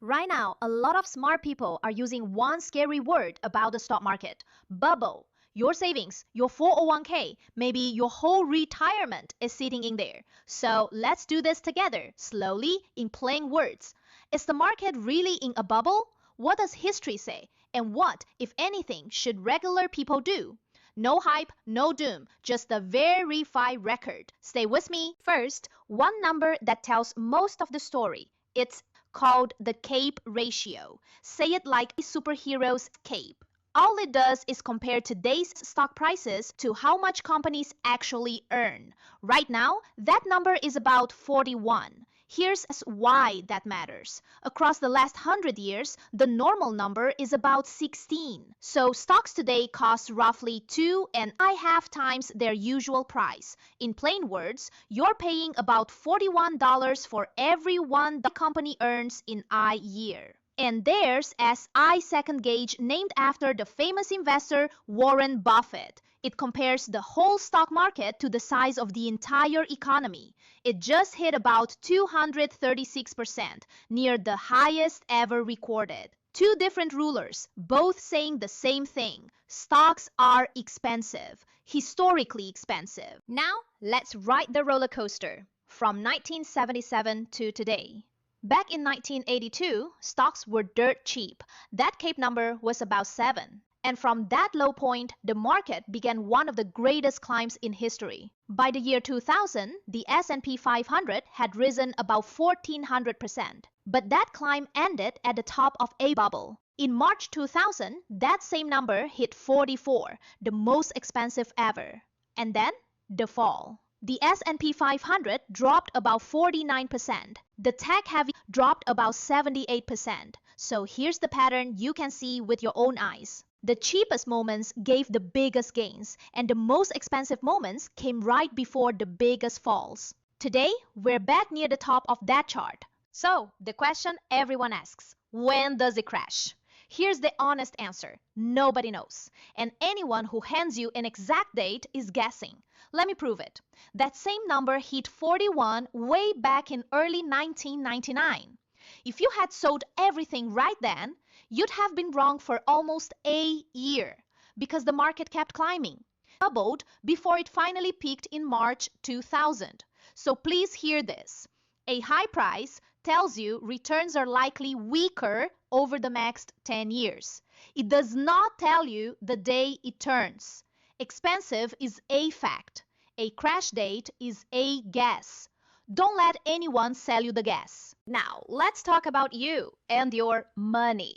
Right now, a lot of smart people are using one scary word about the stock market: bubble. Your savings, your 401k, maybe your whole retirement is sitting in there. So let's do this together, slowly, in plain words. Is the market really in a bubble? What does history say? And what, if anything, should regular people do? No hype, no doom, just a verified record. Stay with me. First, one number that tells most of the story. It's called the CAPE ratio. Say it like a superhero's cape. All it does is compare today's stock prices to how much companies actually earn. Right now, that number is about 41. Here's why that matters. Across the last 100 years, the normal number is about 16. So stocks today cost roughly 2.5 times their usual price. In plain words, you're paying about $41 for every one the company earns in a year. And there's SI second gauge named after the famous investor Warren Buffett. It compares the whole stock market to the size of the entire economy. It just hit about 236%, near the highest ever recorded. Two different rulers, both saying the same thing. Stocks are expensive, historically expensive. Now, let's ride the roller coaster from 1977 to today. Back in 1982, stocks were dirt cheap. That CAPE number was about 7. And from that low point, the market began one of the greatest climbs in history. By the year 2000, the S&P 500 had risen about 1,400%. But that climb ended at the top of a bubble. In March 2000, that same number hit 44, the most expensive ever. And then, the fall. The S&P 500 dropped about 49%. The tech-heavy dropped about 78%. So here's the pattern you can see with your own eyes. The cheapest moments gave the biggest gains, and the most expensive moments came right before the biggest falls. Today, we're back near the top of that chart. So, the question everyone asks, when does it crash? Here's the honest answer: nobody knows. And anyone who hands you an exact date is guessing. Let me prove it. That same number hit 41 way back in early 1999. If you had sold everything right then, you'd have been wrong for almost a year because the market kept climbing. Doubled before it finally peaked in March 2000. So please hear this. A high price tells you returns are likely weaker over the next 10 years. It does not tell you the day it turns. Expensive is a fact. A crash date is a guess. Don't let anyone sell you the guess. Now, let's talk about you and your money.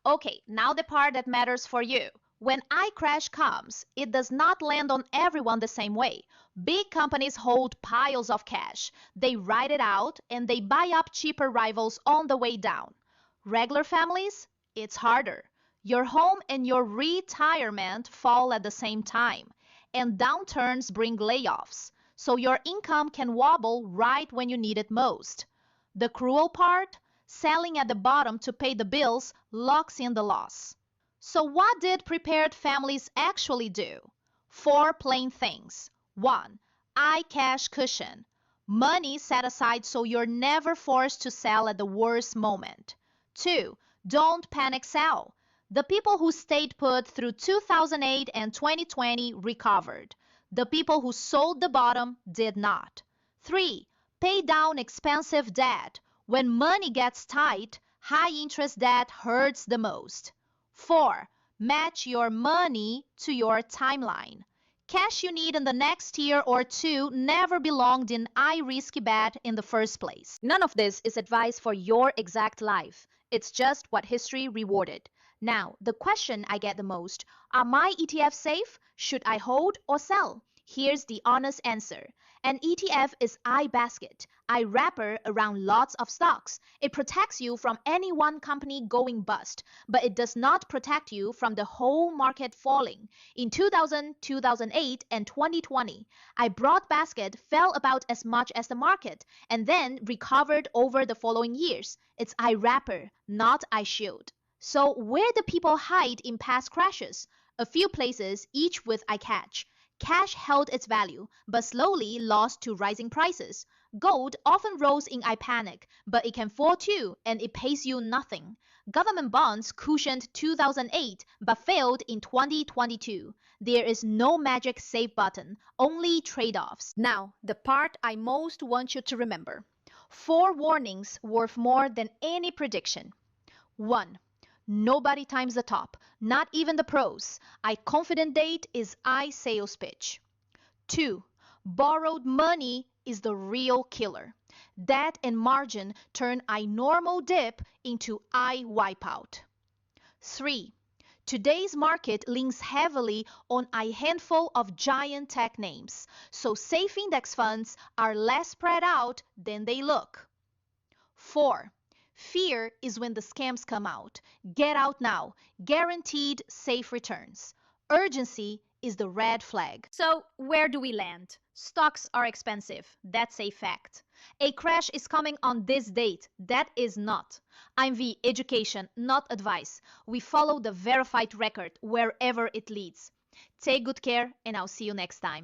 Okay, now the part that matters for you. When a crash comes, it does not land on everyone the same way. Big companies hold piles of cash. They ride it out and they buy up cheaper rivals on the way down. Regular families, it's harder. Your home and your retirement fall at the same time. And downturns bring layoffs. So your income can wobble right when you need it most. The cruel part? Selling at the bottom to pay the bills locks in the loss. So what did prepared families actually do? 4 plain things. 1. Cash cushion. Money set aside so you're never forced to sell at the worst moment. 2. Don't panic sell. The people who stayed put through 2008 and 2020 recovered. The people who sold the bottom did not. 3. Pay down expensive debt. When money gets tight, high-interest debt hurts the most. 4. Match your money to your timeline. Cash you need in the next year or two never belonged in a risky bet in the first place. None of this is advice for your exact life. It's just what history rewarded. Now, the question I get the most: are my ETFs safe? Should I hold or sell? Here's the honest answer. An ETF is a basket, a wrapper around lots of stocks. It protects you from any one company going bust, but it does not protect you from the whole market falling. In 2000, 2008, and 2020, a broad basket fell about as much as the market and then recovered over the following years. It's a wrapper, not a shield. So where do people hide in past crashes? A few places, each with a catch. Cash held its value, but slowly lost to rising prices. Gold often rose in a panic, but it can fall too, and it pays you nothing. Government bonds cushioned 2008 but failed in 2022. There is no magic save button, only trade-offs. Now, the part I most want you to remember. 4 warnings worth more than any prediction. 1. Nobody times the top, not even the pros. A confident date is a sales pitch. 2. Borrowed money is the real killer. Debt and margin turn a normal dip into a wipeout. 3. Today's market leans heavily on a handful of giant tech names, so safe index funds are less spread out than they look. 4. Fear is when the scams come out. Get out now. Guaranteed safe returns. Urgency is the red flag. So, where do we land? Stocks are expensive. That's a fact. A crash is coming on this date. That is not. I'm the education, not advice. We follow the verified record wherever it leads. Take good care, and I'll see you next time.